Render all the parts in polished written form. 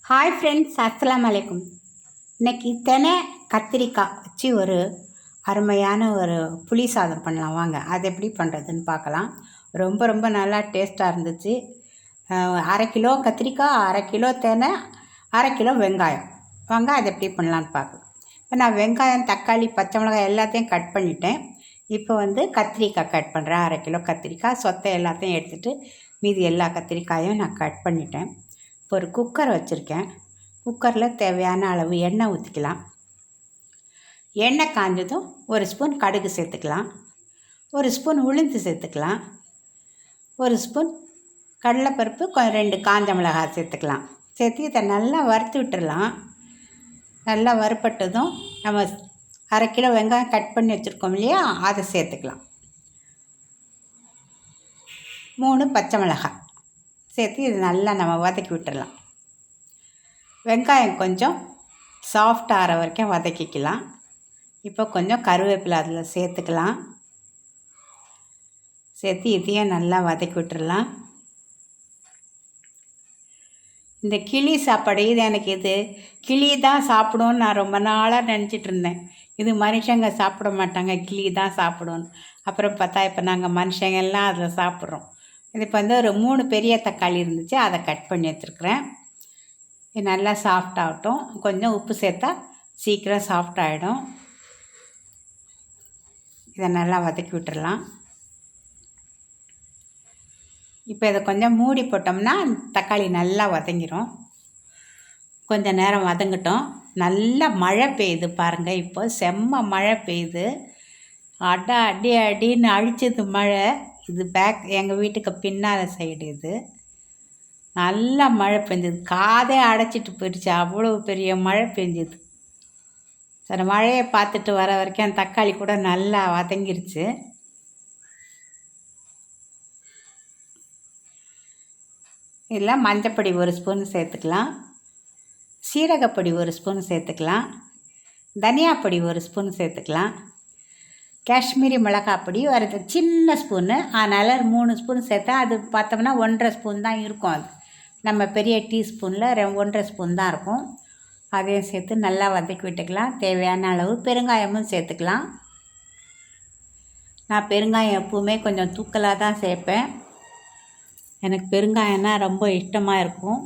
Hi friends, அஸ்ஸலாமு அலைக்கும். இன்றைக்கி தெனை கத்திரிக்காய் வச்சு ஒரு அருமையான ஒரு புளி சாதம் பண்ணலாம். வாங்க அது எப்படி பண்ணுறதுன்னு பார்க்கலாம். ரொம்ப ரொம்ப நல்லா டேஸ்ட்டாக இருந்துச்சு. 1/2 கிலோ கத்திரிக்காய், 1/2 கிலோ தெனை, 1/2 கிலோ வெங்காயம். வாங்க அது எப்படி பண்ணலான்னு பார்க்கலாம். இப்போ நான் வெங்காயம், தக்காளி, பச்சை மிளகாய் எல்லாத்தையும் கட் பண்ணிட்டேன். இப்போ கத்திரிக்காய் கட் பண்ணுறேன். 1/2 கிலோ கத்திரிக்காய் சொத்தை எல்லாத்தையும் எடுத்துகிட்டு மீதி எல்லா கத்திரிக்காயும் நான் கட் பண்ணிட்டேன். இப்போ ஒரு குக்கர் வச்சுருக்கேன். குக்கரில் தேவையான அளவு எண்ணெய் ஊற்றிக்கலாம். எண்ணெய் காஞ்சதும் ஒரு ஸ்பூன் கடுகு சேர்த்துக்கலாம், ஒரு ஸ்பூன் உளுந்து சேர்த்துக்கலாம், ஒரு ஸ்பூன் கடலைப்பருப்பு, 2 காஞ்ச மிளகாய் சேர்த்துக்கலாம். சேர்த்து இதை நல்லா வறுத்து விட்டுடலாம். நல்லா வறுப்பட்டதும் நம்ம 1/2 கிலோ வெங்காயம் கட் பண்ணி வச்சுருக்கோம் இல்லையா, அதை சேர்த்துக்கலாம். 3 பச்சை மிளகாய் சேர்த்து இது நல்லா நம்ம வதக்கி விட்டுடலாம். வெங்காயம் கொஞ்சம் சாஃப்ட் ஆகிற வரைக்கும் வதக்கிக்கலாம். இப்போ கொஞ்சம் கருவேப்பிலை அதில் சேர்த்துக்கலாம். சேர்த்து இதையும் நல்லா வதக்கி விட்டுடலாம். இந்த கிளி சாப்பாடு இது கிளி தான் சாப்பிடும்னு நான் ரொம்ப நாளாக நினச்சிட்டு இருந்தேன். இது மனுஷங்க சாப்பிட மாட்டாங்க, கிளி தான் சாப்பிடும்னு. அப்புறம் பார்த்தா இப்போ நாங்கள் மனுஷங்கள்லாம் அதில் சாப்பிட்றோம். இது இப்போ ஒரு 3 பெரிய தக்காளி இருந்துச்சு, அதை கட் பண்ணி வச்சுருக்குறேன். இது நல்லா சாஃப்ட் ஆகட்டும். கொஞ்சம் உப்பு சேர்த்தா சீக்கிரம் சாஃப்ட் ஆகிடும். இதை நல்லா வதக்கி விட்டுடலாம். இப்போ இதை கொஞ்சம் மூடி போட்டோம்னா தக்காளி நல்லா வதங்கிடும். கொஞ்சம் நேரம் வதங்கட்டும். நல்லா மழை பெய்யுது பாருங்கள். இப்போ செம்ம மழை பெய்யுது. அடி அடின்னு அடிச்சது மழை. இது எங்கள் வீட்டுக்கு பின்னால் சைடு. இது நல்லா மழை பெஞ்சது. காதே அடைச்சிட்டு போயிடுச்சு, அவ்வளோ பெரிய மழை பெஞ்சுது. சரி, மழையை பார்த்துட்டு வர வரைக்கும் தக்காளி கூட நல்லா வதங்கிருச்சு. இதில் மஞ்சப்பொடி 1 ஸ்பூன் சேர்த்துக்கலாம், சீரகப்பொடி 1 ஸ்பூன் சேர்த்துக்கலாம், தனியாப்பொடி 1 ஸ்பூன் சேர்த்துக்கலாம், காஷ்மீரி மிளகாப்பொடி ஒரு சின்ன ஸ்பூனு, அதனால் 3 ஸ்பூன் சேர்த்தா அது பார்த்தோம்னா 1.5 ஸ்பூன் தான் இருக்கும். அது நம்ம பெரிய டீஸ்பூனில் 1.5 ஸ்பூன் தான் இருக்கும். அதையும் சேர்த்து நல்லா வதக்கி விட்டுக்கலாம். தேவையான அளவு பெருங்காயமும் சேர்த்துக்கலாம். நான் பெருங்காயம் எப்பவுமே கொஞ்சம் தூக்கலாக தான் சேர்ப்பேன். எனக்கு பெருங்காயம்னா ரொம்ப இஷ்டமாக இருக்கும்.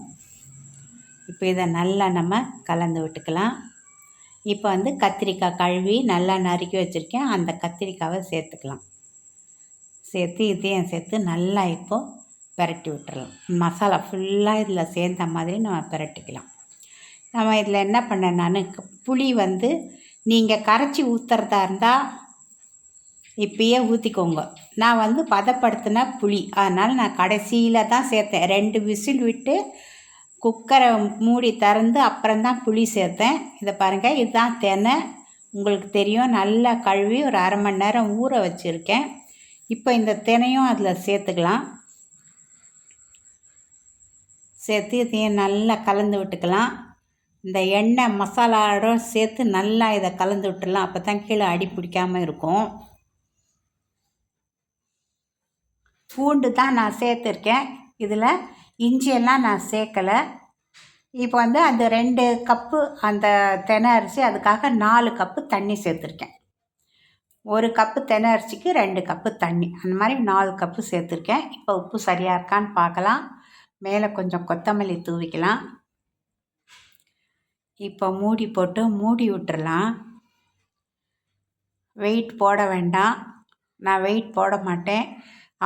இப்போ இதை நல்லா நம்ம கலந்து விட்டுக்கலாம். இப்போ கத்திரிக்காய் கழுவி நல்லா நறுக்கி வச்சுருக்கேன், அந்த கத்திரிக்காவை சேர்த்துக்கலாம். சேர்த்து இதையும் சேர்த்து நல்லா இப்போது பெரட்டி விட்டுறலாம். மசாலா ஃபுல்லாக இதில் சேர்ந்த மாதிரி நம்ம பெரட்டிக்கலாம். நம்ம இதில் என்ன பண்ணேன், நான் புளி நீங்கள் கரைச்சி ஊற்றுறதா இருந்தால் இப்பயே ஊற்றிக்கோங்க. நான் பதப்படுத்தின புளி, அதனால் நான் கடைசியில் தான் சேர்த்தேன். 2 விசில் விட்டு குக்கரை மூடி திறந்து அப்புறம்தான் புளி சேர்த்தேன். இதை பாருங்கள், இதுதான் தெனை. உங்களுக்கு தெரியும், நல்லா கழுவி ஒரு 1/2 மணி நேரம் ஊற வச்சுருக்கேன். இப்போ இந்த தெனையும் அதில் சேர்த்துக்கலாம். சேர்த்து இதையும் நல்லா கலந்து விட்டுக்கலாம். இந்த எண்ணெய் மசாலாவோட சேர்த்து நல்லா இதை கலந்து விட்டுடலாம். அப்போ தான் கீழே அடி பிடிக்காமல் இருக்கும். பூண்டு தான் நான் சேர்த்துருக்கேன். இதில் இஞ்சியெல்லாம் நான் சேர்க்கலை. இப்போ அந்த 2 கப்பு அந்த தெனை அரிசி, அதுக்காக 4 கப்பு தண்ணி சேர்த்துருக்கேன். 1 கப்பு தெனை அரிசிக்கு 2 கப்பு தண்ணி, அந்த மாதிரி 4 கப்பு சேர்த்துருக்கேன். இப்போ உப்பு சரியாக இருக்கான்னு பார்க்கலாம். மேலே கொஞ்சம் கொத்தமல்லி தூவிக்கலாம். இப்போ மூடி போட்டு மூடி விட்டுறலாம். வெயிட் போட வேண்டாம். நான் வெயிட் போட மாட்டேன்.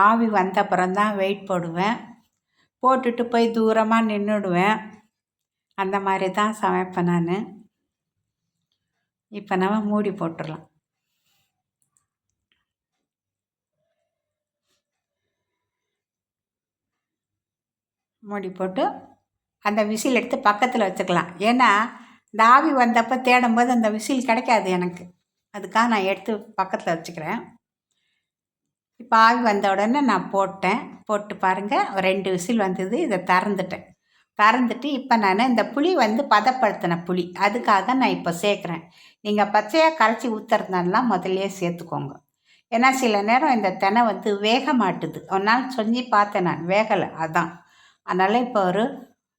ஆவி வந்த அப்புறம்தான் வெயிட் போடுவேன். போட்டுட்டு போய் தூரமாக நின்றுடுவேன். அந்த மாதிரி தான் சமைப்பேன் நான். இப்போ நம்ம மூடி போட்டுடலாம். மூடி போட்டு அந்த விசில் எடுத்து பக்கத்தில் வச்சுக்கலாம். ஏன்னா இந்த ஆவி வந்தப்போ தேடும்போது அந்த விசில் கிடைக்காது எனக்கு, அதுக்காக நான் எடுத்து பக்கத்தில் வச்சுக்கிறேன். இப்போ ஆவி வந்த உடனே நான் போட்டு பாருங்கள், 2 விசில் வந்தது. இதை திறந்துட்டு இப்போ நான் இந்த புளி பதப்படுத்தின புளி, அதுக்காக நான் இப்போ சேர்க்குறேன். நீங்கள் பச்சையாக கரைச்சி ஊற்றுறதுனாலாம் முதல்லையே சேர்த்துக்கோங்க. ஏன்னா சில நேரம் இந்த தெனை வேக மாட்டுது. ஒரு நாள் சொல்லி பார்த்தேன், நான் வேகலை. அதனால் இப்போ ஒரு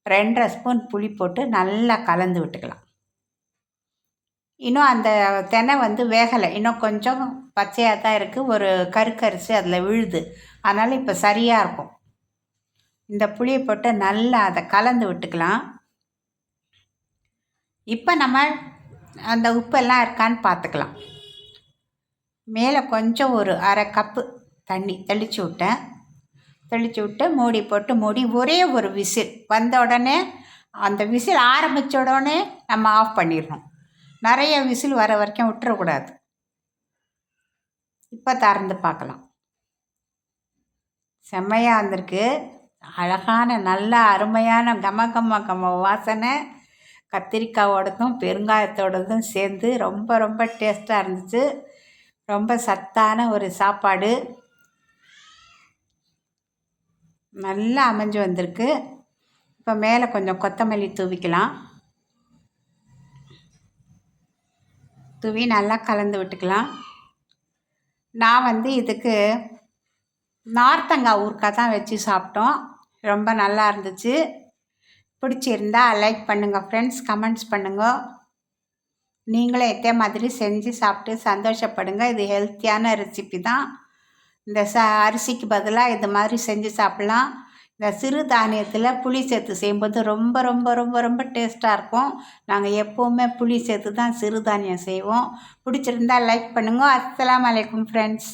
2.5 ஸ்பூன் புளி போட்டு நல்லா கலந்து விட்டுக்கலாம். இன்னும் அந்த தெனை வந்து வேகலை, இன்னும் கொஞ்சம் பச்சையாக தான் இருக்குது. ஒரு கருக்கரிசி அதில் விழுது, அதனால் இப்போ சரியாக இருக்கும். இந்த புளியை போட்டு நல்லா அதை கலந்து விட்டுக்கலாம். இப்போ நம்ம அந்த உப்பெல்லாம் இருக்கான்னு பார்த்துக்கலாம். மேலே கொஞ்சம் ஒரு 1/2 கப்பு தண்ணி தெளித்து விட்டேன். தெளித்து விட்டு மூடி போட்டு மூடி ஒரே ஒரு விசில் வந்த உடனே, அந்த விசில் ஆரம்பித்த உடனே நம்ம ஆஃப் பண்ணிடணும். நிறைய விசில் வர வரைக்கும் விட்டுறக்கூடாது. இப்போ திறந்து பார்க்கலாம். செம்மையாக வந்திருக்கு. அழகான நல்ல அருமையான கம வாசனை. கத்திரிக்காயோடதும் பெருங்காயத்தோடதும் சேர்ந்து ரொம்ப ரொம்ப டேஸ்ட்டாக இருந்துச்சு. ரொம்ப சத்தான ஒரு சாப்பாடு நல்லா அமைஞ்சு வந்திருக்கு. இப்போ மேலே கொஞ்சம் கொத்தமல்லி தூவிக்கலாம். தூவி நல்லா கலந்து விட்டுக்கலாம். நான் வந்து இதுக்கு நார்த்தங்காய் ஊறுகாய் தான் வச்சு சாப்பிட்டோம். ரொம்ப நல்லா இருந்துச்சு. பிடிச்சிருந்தா லைக் பண்ணுங்கள் ஃப்ரெண்ட்ஸ், கமெண்ட்ஸ் பண்ணுங்க. நீங்களும் இதே மாதிரி செஞ்சு சாப்பிட்டு சந்தோஷப்படுங்க. இது ஹெல்த்தியான ரெசிபி தான். இந்த அரிசிக்கு பதிலாக இது மாதிரி செஞ்சு சாப்பிட்லாம். இந்த சிறு தானியத்தில் புளி சேர்த்து செய்யும்போது ரொம்ப ரொம்ப ரொம்ப ரொம்ப டேஸ்ட்டாக இருக்கும். நாங்கள் எப்போவுமே புளி சேர்த்து தான் சிறுதானியம் செய்வோம். பிடிச்சிருந்தா லைக் பண்ணுங்க. அஸ்ஸலாமு அலைக்கும் ஃப்ரெண்ட்ஸ்.